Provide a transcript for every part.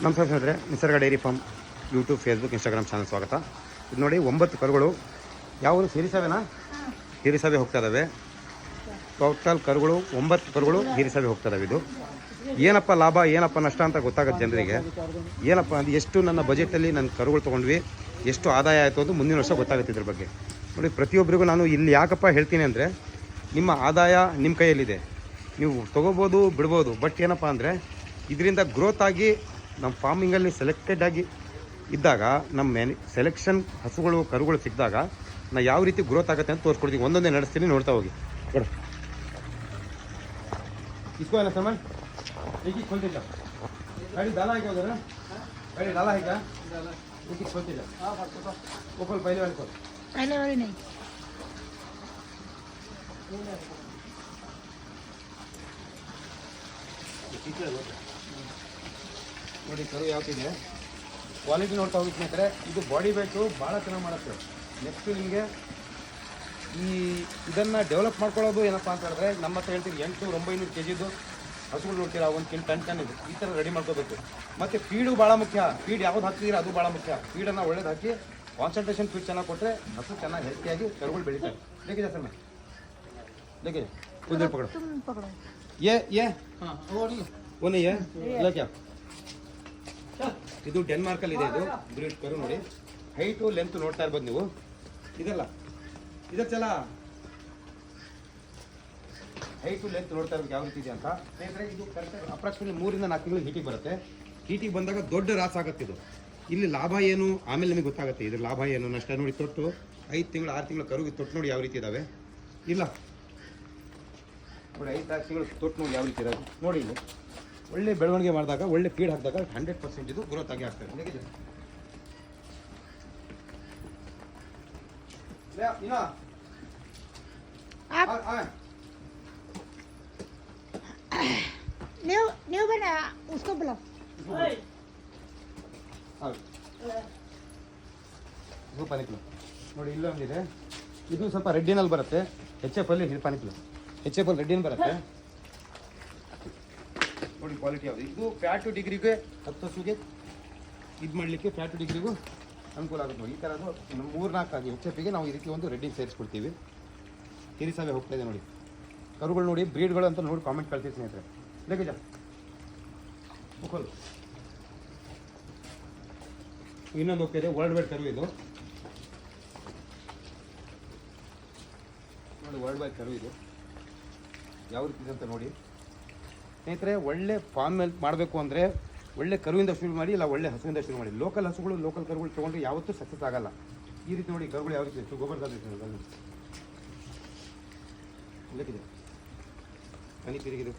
ನಮಸ್ಕಾರ ಸ್ನೇಹಿತರೆ, ನಿಸರ್ಗ dairy farm YouTube, Facebook, Instagram channel ಸ್ವಾಗತ. ಇದು ನೋಡಿ 9 ಕರುಗಳು. ಯಾವುದು ಹಿರಿಸಭೆನಾ? ಹಿರಿಸಭೆ ಹೋಗ್ತಾ ಇದ್ದಾವೆ. ಟೋಟಲ್ ಕರುಗಳು 9 ಕರುಗಳು ಹಿರಿಸಭೆ ಹೋಗ್ತಾ ಇದ್ದಾವೆ. ಇದು ಏನಪ್ಪ ಲಾಭ ಏನಪ್ಪ ನಷ್ಟ ಅಂತ ಗೊತ್ತಾಗುತ್ತೆ ಜನರಿಗೆ. ಏನಪ್ಪ ಅಂದರೆ ಎಷ್ಟು ನನ್ನ ಬಜೆಟಲ್ಲಿ ನನ್ನ ಕರುಗಳು ತೊಗೊಂಡ್ವಿ, ಎಷ್ಟು ಆದಾಯ ಆಯಿತು ಅದು ಮುಂದಿನ ವರ್ಷ ಗೊತ್ತಾಗುತ್ತೆ. ಇದ್ರ ಬಗ್ಗೆ ನೋಡಿ, ಪ್ರತಿಯೊಬ್ಬರಿಗೂ ನಾನು ಇಲ್ಲಿ ಯಾಕಪ್ಪ ಹೇಳ್ತೀನಿ ಅಂದರೆ, ನಿಮ್ಮ ಆದಾಯ ನಿಮ್ಮ ಕೈಯಲ್ಲಿದೆ, ನೀವು ತೊಗೋಬೋದು ಬಿಡ್ಬೋದು. ಬಟ್ ಏನಪ್ಪ ಅಂದರೆ ಇದರಿಂದ ಗ್ರೋತ್ ಆಗಿ ನಮ್ಮ ಫಾರ್ಮಿಂಗಲ್ಲಿ ಸೆಲೆಕ್ಟೆಡ್ ಆಗಿ ಇದ್ದಾಗ, ನಮ್ಮ ಸೆಲೆಕ್ಷನ್ ಹಸುಗಳು ಕರುಗಳು ಸಿಕ್ಕಿದಾಗ ನಾ ಯಾವ ರೀತಿ ಗ್ರೋತ್ ಆಗುತ್ತೆ ಅಂತ ತೋರಿಸ್ಕೊಡ್ತೀವಿ. ಒಂದೊಂದೇ ನಡೆಸ್ತೀನಿ, ನೋಡ್ತಾ ಹೋಗಿ. इसको है ना समझ एक ही खोलते जा गाड़ी डाला है क्या उधर? गाड़ी डाला है क्या? एक ही खोलते जा। हाँ वो खोल, पहले वाले खोल। पहले वाली नहीं। ನೋಡಿ ಕರು ಯಾವ್ದಿದೆ, ಕ್ವಾಲಿಟಿ ನೋಡ್ತಾ ಹೋಗಿ ಸ್ನೇಹಿತರೆ. ಇದು ಬಾಡಿ ವೇಟು ಭಾಳ ಚೆನ್ನಾಗಿ ಮಾಡುತ್ತೆ. ನೆಕ್ಸ್ಟ್ ನಿಮಗೆ ಇದನ್ನು ಡೆವಲಪ್ ಮಾಡ್ಕೊಳ್ಳೋದು ಏನಪ್ಪ ಅಂತ ಹೇಳಿದ್ರೆ, ನಮ್ಮ ಹತ್ರ ಹೇಳ್ತೀವಿ 800-900 kg ಹಸುಗಳು ನೋಡ್ತೀರಾ, 1 ಟನ್ ಇದು ಈ ಥರ ರೆಡಿ ಮಾಡ್ಕೋಬೇಕು. ಮತ್ತು ಫೀಡು ಭಾಳ ಮುಖ್ಯ. ಫೀಡ್ ಯಾವ್ದು ಹಾಕ್ತಿದ್ದೀರಾ ಅದು ಭಾಳ ಮುಖ್ಯ. ಫೀಡನ್ನು ಒಳ್ಳೇದು ಹಾಕಿ ಕಾನ್ಸಂಟ್ರೇಷನ್ ಫೀಡ್ ಚೆನ್ನಾಗಿ ಕೊಟ್ಟರೆ ಹಸು ಚೆನ್ನಾಗಿ ಹೆಲ್ತಿಯಾಗಿ ಕರುಗಳು ಬೆಳೀತಾರೆ. ಲೇಕೆ ಸರ್ ಲೇಕೆ ಉದ್ದಿನ ಪಕಡು ಏ ಓನೇ ಇಲ್ಲ. ಇದು ಡೆನ್ಮಾರ್ಕಲ್ಲಿ ಇದೆ. ಇದು ಬ್ರೀಡ್ ಕರು ನೋಡಿ, ಹೈಟು ಲೆಂತ್ ನೋಡ್ತಾ ಇರ್ಬೋದು ನೀವು. ಇದಲ್ಲ ಇದರ ಚಲ ಹೈಟು ಲೆಂತ್ ನೋಡ್ತಾ ಇರ್ಬೇಕು ಯಾವ ರೀತಿ ಇದೆ ಅಂತ ಸ್ನೇಹಿತರೆ. ಇದು ಕರೆಕ್ಟಾಗಿ ಅಪ್ರಾಕ್ಸಿಮೇಟ್ಲಿ 3-4 ತಿಂಗಳು ಹೀಟಿಗೆ ಬರುತ್ತೆ. ಹೀಟಿಗೆ ಬಂದಾಗ ದೊಡ್ಡ ರಾಸ್ ಆಗುತ್ತೆ. ಇದು ಇಲ್ಲಿ ಲಾಭ ಏನು ಆಮೇಲೆ ನಿಮಗೆ ಗೊತ್ತಾಗುತ್ತೆ. ಇದ್ರ ಲಾಭ ಏನು ನಷ್ಟ ನೋಡಿ. ತೊಟ್ಟು 5 ತಿಂಗಳು 6 ತಿಂಗಳು ಕರುಗೆ ತೊಟ್ಟು ನೋಡಿ ಯಾವ ರೀತಿ ಇದ್ದಾವೆ. ಇಲ್ಲ ನೋಡಿ 5-6 ತಿಂಗಳು ತೊಟ್ಟು ನೋಡಿ ಯಾವ ರೀತಿ ಇರೋದು ನೋಡಿ. ಇಲ್ಲಿ ಒಳ್ಳೆ ಬೆಳವಣಿಗೆ ಮಾಡಿದಾಗ, ಒಳ್ಳೆ ಫೀಡ್ ಹಾಕಿದಾಗ 100% ಇದು ಗ್ರೋತ್ ಆಗಿ ಆಗ್ತದೆ. न्यू बना उसको बुलाओ। ಪಾನಿಕ್ಲು ನೋಡಿ, ಇಲ್ಲೊಂದಿದೆ. ಇದು ಸ್ವಲ್ಪ ರೆಡ್ಡಿನಲ್ಲಿ ಬರುತ್ತೆ. HF ಅಲ್ಲಿ ಪಾನಿಕ್ಲು HF ಅಲ್ಲಿ ರೆಡ್ಡಿನ ಬರುತ್ತೆ ನೋಡಿ. ಕ್ವಾಲಿಟಿ ಯಾವುದು ಇದು ಫ್ಯಾಟು ಡಿಗ್ರಿಗೆ 10 ಹಸುಗೆ ಇದು ಮಾಡಲಿಕ್ಕೆ ಫ್ಯಾಟು ಡಿಗ್ರಿಗೂ ಅನುಕೂಲ ಆಗುತ್ತೆ ನೋಡಿ. ಈ ಥರದ್ದು 3-4 HFಗೆ ನಾವು ಈ ರೀತಿ ಒಂದು ರೆಡ್ಡಿನ ಸೇರಿಸ್ಕೊಡ್ತೀವಿ. ಹಿರಿಸಭೆ ಹೋಗ್ತಾ ಇದೆ ನೋಡಿ. ಕರುಗಳು ನೋಡಿ, ಬ್ರೀಡ್ಗಳು ಅಂತ ನೋಡಿ ಕಾಮೆಂಟ್ ಕಳ್ತೀವಿ ಸ್ನೇಹಿತರೆ. ಲೇಖಜ ಮುಖಲು ಇನ್ನೊಂದು ಹೋಗ್ತಿದೆ ವರ್ಲ್ಡ್ ವೈಡ್ ಕರು. ಇದು ನೋಡಿ, ವರ್ಲ್ಡ್ ವೈಡ್ ಕರು. ಇದು ಯಾವ ರೀತಿ ಇದೆ ಅಂತ ನೋಡಿ ಸ್ನೇಹಿತರೆ. ಒಳ್ಳೆ ಫಾರ್ಮ್ ಮಾಡಬೇಕು ಅಂದರೆ ಒಳ್ಳೆ ಕರುವಿಂದ ಶುರು ಮಾಡಿ, ಇಲ್ಲ ಒಳ್ಳೆ ಹಸುವಿಂದ ಶುರು ಮಾಡಿ. ಲೋಕಲ್ ಹಸುಗಳು ಲೋಕಲ್ ಕರುಗಳು ತೊಗೊಂಡ್ರೆ ಯಾವತ್ತೂ ಸಕ್ಸಸ್ ಆಗಲ್ಲ. ಈ ರೀತಿ ನೋಡಿ ಕರುಗಳು ಯಾವ ರೀತಿ ಗೊಬ್ಬರದಲ್ಲಿ ಲೆಕ್ಕಿದೆ ಮನಿ ತಿರುಗಿದು.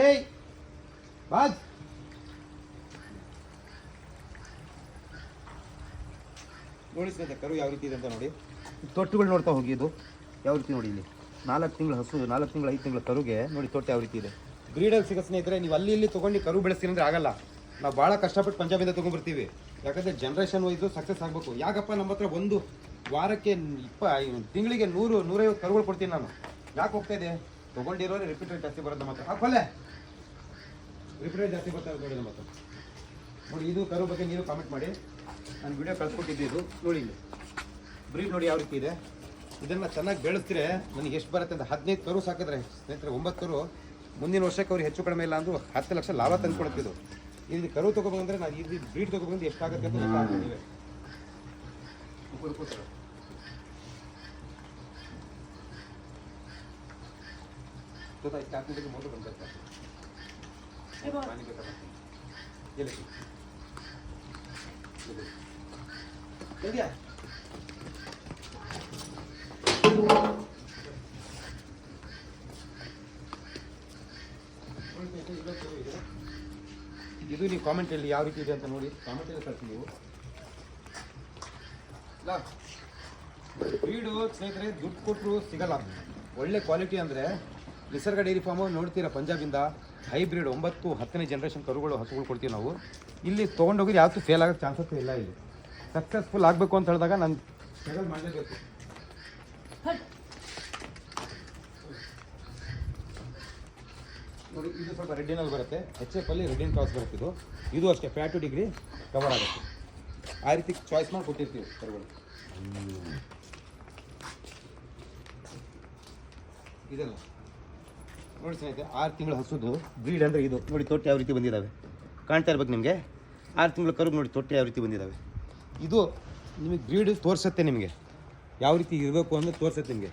ಏಯ್ ಬಾಜ್ ನೋಡಿ ಸ್ನೇಹಿತರೆ, ಕರು ಯಾವ ರೀತಿ ಇದೆ ಅಂತ ನೋಡಿ. ತೊಟ್ಟುಗಳು ನೋಡ್ತಾ ಹೋಗಿ. ಇದು ಯಾವ ರೀತಿ ನೋಡಿ, ಇಲ್ಲಿ 4 ತಿಂಗಳು ಹಸು, 4 ತಿಂಗಳು 5 ತಿಂಗಳ ಕರುಗೆ ನೋಡಿ ತೊಟ್ಟು ಯಾವ ರೀತಿ ಇದೆ. ಬ್ರೀಡಲ್ಲಿ ಸಿಗೋ ಸ್ನೇಹಿತರೆ. ನೀವು ಅಲ್ಲಿ ಇಲ್ಲಿ ತೊಗೊಂಡು ಕರು ಬೆಳೆಸ್ತೀನಿ ಅಂದರೆ ಆಗಲ್ಲ. ನಾವು ಭಾಳ ಕಷ್ಟಪಟ್ಟು ಪಂಜಾಬಿಂದ ತೊಗೊಂಡ್ಬರ್ತೀವಿ. ಯಾಕಂದರೆ ಜನ್ರೇಷನ್ ವೈಸು ಸಕ್ಸಸ್ ಆಗಬೇಕು. ಯಾಕಪ್ಪ ನಮ್ಮ ಹತ್ರ ಒಂದು ವಾರಕ್ಕೆ ತಿಂಗಳಿಗೆ 100-150 ಕರುಗಳು ಕೊಡ್ತೀನಿ ನಾನು. ಯಾಕೆ ಹೋಗ್ತಾ ಇದೆ? ತೊಗೊಂಡಿರೋರೆ ರಿಪೀಟ್ ರೇಟ್ ಜಾಸ್ತಿ ಬರೋದು ನಮ್ಮ ಹತ್ರ. ಹಾಕೊಳ್ಳೆ ರಿಪೀಟ್ ರೇಟ್ ಜಾಸ್ತಿ ಬರ್ತಾ ನೋಡಿ ನಮ್ಮ ಹತ್ರ. ನೋಡಿ, ಇದು ಕರು ಬಗ್ಗೆ ನೀವು ಕಾಮೆಂಟ್ ಮಾಡಿ. ನಾನು ವಿಡಿಯೋ ಕಳ್ಸ್ಕೊಟ್ಟಿದ್ದೆ. ಇದು ನೋಡಿ, ಇಲ್ಲಿ ಬ್ರೀಡ್ ನೋಡಿ ಯಾವ ರೀತಿ ಇದೆ. ಇದನ್ನು ಚೆನ್ನಾಗಿ ಬೆಳೆಸಿದ್ರೆ ನನಗೆ ಎಷ್ಟು ಬರುತ್ತೆ ಅಂತ 15 ಕರು ಸಾಕಿದ್ರೆ ಸ್ನೇಹಿತರೆ, 9 ಕರು ಮುಂದಿನ ವರ್ಷಕ್ಕೆ ಅವ್ರಿಗೆ ಹೆಚ್ಚು ಕಡಿಮೆ ಇಲ್ಲ ಅಂದರೂ 10 ಲಕ್ಷ ಲಾಭ ತಂದುಕೊಡ್ತಿದ್ದು. ಇಲ್ಲಿ ಕರು ತೊಗೊಬಂದ್ರೆ ನಾನು ಇಲ್ಲಿ ಬ್ರೀಡ್ ತೊಗೊಬಂದು ಎಷ್ಟಾಗುತ್ತೆ ಅಂತ ಗೊತ್ತಾಗ್ತಿದ್ದೀವಿ. ಗೊತ್ತಾಯ್ತು ಮೊದಲು ಬಂದಿರ್ತಾರೆ. ಇದು ನೀವು ಕಾಮೆಂಟಲ್ಲಿ ಯಾವ ರೀತಿ ಇದೆ ಅಂತ ನೋಡಿ, ಕಾಮೆಂಟಲ್ಲಿ ಕಳಿಸಿ ನೀವು. ಬ್ರೀಡು ಸ್ನೇಹಿತರೆ ದುಡ್ಡು ಕೊಟ್ಟರು ಸಿಗಲ್ಲ. ಒಳ್ಳೆ ಕ್ವಾಲಿಟಿ ಅಂದರೆ ನಿಸರ್ಗ ಡೈರಿ ಫಾರ್ಮು ನೋಡ್ತೀರಾ, ಪಂಜಾಬಿಂದ ಹೈಬ್ರಿಡ್ 9-10ನೇ ಜನರೇಷನ್ ಕರುಗಳು ಹಸುಗಳು ಕೊಡ್ತೀವಿ ನಾವು. ಇಲ್ಲಿ ತೊಗೊಂಡೋಗಿದ್ದು ಯಾವತ್ತೂ ಫೇಲ್ ಆಗೋಕ್ಕೆ ಚಾನ್ಸಸ್ ಇಲ್ಲ. ಇಲ್ಲಿ ಸಕ್ಸಸ್ಫುಲ್ ಆಗಬೇಕು ಅಂತ ಹೇಳಿದಾಗ ನಾನು ಸ್ಟ್ರಗಲ್ ಮಾಡಲೇಬೇಕು. ಸ್ವಲ್ಪ ರೆಡ್ಡಿನಲ್ಲಿ ಬರುತ್ತೆ, HF ಅಲ್ಲಿ ರೆಡ್ಡಿನ ಕ್ರಾಸ್ ಬರುತ್ತೆ. ಇದು ಅಷ್ಟೇ ಫ್ಯಾಟು ಡಿಗ್ರಿ ಕವರ್ ಆಗುತ್ತೆ. ಆ ರೀತಿ ಚಾಯ್ಸ್ ಮಾಡಿ ಕೊಟ್ಟಿರ್ತೀವಿ ಕರುಗಳು. ಇದೆಲ್ಲ ನೋಡಿ ಸ್ನೇಹಿತರೆ, 6 ತಿಂಗಳ ಹಸುದು ಬ್ರೀಡ್ ಅಂದರೆ ಇದು ನೋಡಿ. ತೊಟ್ಟೆ ಯಾವ ರೀತಿ ಬಂದಿದ್ದಾವೆ ಕಾಣ್ತಾ ಇರ್ಬೇಕು ನಿಮಗೆ. 6 ತಿಂಗಳ ಕರು ನೋಡಿ ತೊಟ್ಟೆ ಯಾವ ರೀತಿ ಬಂದಿದ್ದಾವೆ. ಇದು ನಿಮಗೆ ಬ್ರೀಡ್ ತೋರಿಸುತ್ತೆ, ನಿಮಗೆ ಯಾವ ರೀತಿ ಇರಬೇಕು ಅನ್ನೋದು ತೋರಿಸುತ್ತೆ ನಿಮಗೆ.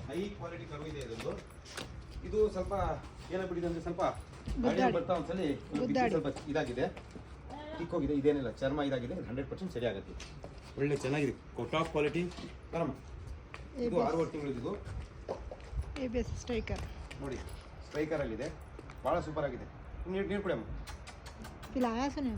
ಹೈ ಕ್ವಾಲಿಟಿ ಕರು ಇದೆ ಇದೊಂದು. ಇದು ಸ್ವಲ್ಪ ಏನಾಗ್ಬಿಟ್ಟಿದೆ ಅಂದರೆ ಸ್ವಲ್ಪ ಬರ್ತಾ ಒಂದ್ಸಲಿ ಸ್ವಲ್ಪ ಇದಾಗಿದೆ, ಕಿಕ್ಕೋಗಿದೆ. ಇದೇನಿಲ್ಲ, ಚರ್ಮ ಇದಾಗಿದೆ, 100% ಸರಿ ಆಗುತ್ತೆ. ಒಳ್ಳೆ ಚೆನ್ನಾಗಿದೆ, ಟಾಪ್ ಕ್ವಾಲಿಟಿ ಕರಮ. ಇದು 6 ತಿಂಗಳಿದ್ದು ABS ಸ್ಟ್ರೈಕರ್ ನೋಡಿ, ಸ್ಟ್ರೈಕರಲ್ಲಿದೆ, ಭಾಳ ಸೂಪರ್ ಆಗಿದೆ. ನೀರು ಕೊಡಿ ಅಮ್ಮ. पिलाया से नहीं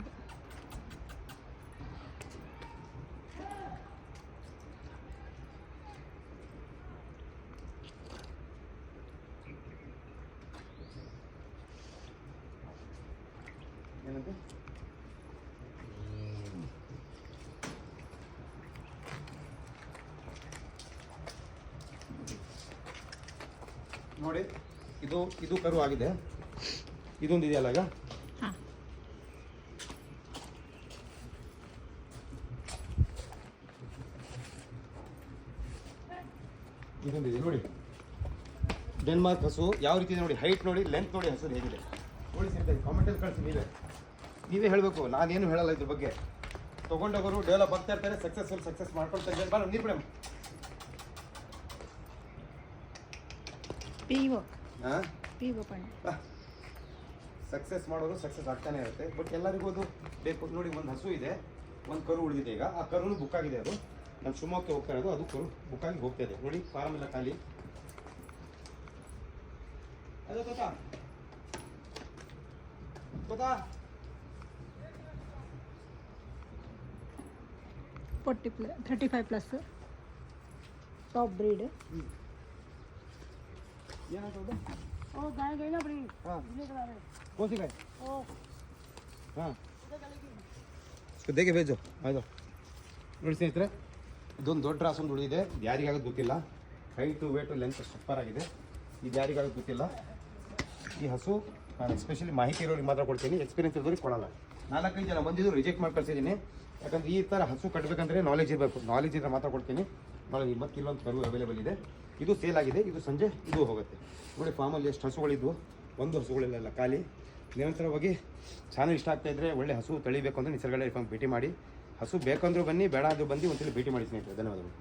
ಏನಂತೆ ನೋಡಿ, ಇದು ಕರು ಆಗಿದೆ. ಇದೊಂದು ಇದೆಯಲ್ಲ ಈಗ, हाँ ಇದೊಂದಿದೆ ನೋಡಿ. ಡೆನ್ಮಾರ್ಕ್ ಹಸು ಯಾವ ರೀತಿ ಇದೆ ನೋಡಿ, ಹೈಟ್ ನೋಡಿ, ಲೆಂತ್ ನೋಡಿ, ಹಸು ಹೇಗಿದೆ ನೋಡಿ. ಸಿಗ್ತದೆ ಕಾಮೆಂಟಲ್ಲಿ ಕಳಿಸಿ, ನೀವೇ ಹೇಳಬೇಕು, ನಾನೇನು ಹೇಳಲ್ಲ ಇದ್ರ ಬಗ್ಗೆ. ತೊಗೊಂಡವರು ಡೆವಲಪ್ ಆಗ್ತಾ ಇರ್ತಾರೆ, ಸಕ್ಸಸ್ ಮಾಡ್ಕೊಳ್ತಾ ಇದ್ದಾರೆ. ಬಾ ನೀರು ಬಿಡಮ್ಮ. पीवो पण्ण ಸಕ್ಸಸ್ ಮಾಡೋರು ಸಕ್ಸಸ್ ಆಗ್ತಾನೆ ಇರುತ್ತೆ. ಬಟ್ ಎಲ್ಲರಿಗೂ ಅದು ಬೇಕು ನೋಡಿ. ಒಂದು ಹಸು ಇದೆ, ಒಂದು ಕರು ಉಳಿದಿದೆ. ಈಗ ಆ ಕರುನು ಬುಕ್ ಆಗಿದೆ. ಅದು ನಮ್ಮ ಶಿವಮೊಗ್ಗಕ್ಕೆ ಹೋಗ್ತಾ ಇರೋದು, ಅದು ಕರು ಬುಕ್ ಆಗಿ ಹೋಗ್ತಾ ಇದೆ ನೋಡಿ. ಫಾರಮ್ ಎಲ್ಲ ಖಾಲಿ. ಅದೇ ಗೊತ್ತಾ 35+ टॉप ब्रीड ಏನಾಗ್ತದೆ? ओ गाय गई ना ब्रीड हाँ है ಕೋಸಿ ಗಾಯ. ओ ಹಾಂ ದೇಗೆ ಬೇಜು ಆಯ್ತು ನೋಡಿ ಸ್ನೇಹಿತರೆ. ಇದೊಂದು ದೊಡ್ಡ ರಾಸೊಂದು ಉಳಿದಿದೆ. ಇದು ಯಾರಿಗಾಗೋದು ಗೊತ್ತಿಲ್ಲ. ಹೈಟು ವೇಟು ಲೆಂತ್ ಸೂಪರ್ ಆಗಿದೆ. ಇದು ಯಾರಿಗಾಗೋದು ಗೊತ್ತಿಲ್ಲ. ಈ ಹಸು ನಾನು ಎಸ್ಪೆಷಲಿ ಮಾಹಿತಿ ಇರೋರಿಗೆ ಮಾತ್ರ ಕೊಡ್ತೀನಿ, ಎಕ್ಸ್ಪೀರಿಯನ್ಸ್ ಇರೋರಿಗೆ ಕೊಡಲ್ಲ. 4-5 ಜನ ಬಂದಿದ್ದು ರಿಜೆಕ್ಟ್ ಮಾಡಿ ಕಳಿಸಿದ್ದೀನಿ. ಯಾಕಂದರೆ ಈ ಥರ ಹಸು ಕಟ್ಟಬೇಕಂದ್ರೆ ನಾಲೆಜ್ ಇರಬೇಕು. ನಾಲೆಜ್ ಇದ್ರೆ ಮಾತ್ರ ಕೊಡ್ತೀನಿ. ನೋಡಿ, ಮತ್ತು ಇಲ್ಲೊಂದು ಕರು ಅವೈಲೇಬಲ್ ಇದೆ. ಇದು ಸೇಲ್ ಆಗಿದೆ. ಇದು ಸಂಜೆ ಇದು ಹೋಗುತ್ತೆ ನೋಡಿ. ಫಾರ್ಮಲ್ಲಿ ಎಷ್ಟು ಹಸುಗಳಿದ್ವು, ಒಂದು ಹಸುಗಳೆಲ್ಲ ಖಾಲಿ. ನಿರಂತರವಾಗಿ ಚಾನಲ್ ಇಷ್ಟ ಆಗ್ತಾಯಿದ್ರೆ, ಒಳ್ಳೆ ಹಸು ತಳಿಬೇಕು ಅಂದರೆ ನಿಸರ್ಗದಲ್ಲಿ ಭೇಟಿ ಮಾಡಿ. ಹಸು ಬೇಕಂದ್ರೂ ಬನ್ನಿ, ಬೇಡ ಆದರೂ ಬಂದು ಒಂದ್ಸಲ ಭೇಟಿ ಮಾಡಿ ಸ್ನೇಹಿತರೆ. ಧನ್ಯವಾದಗಳು.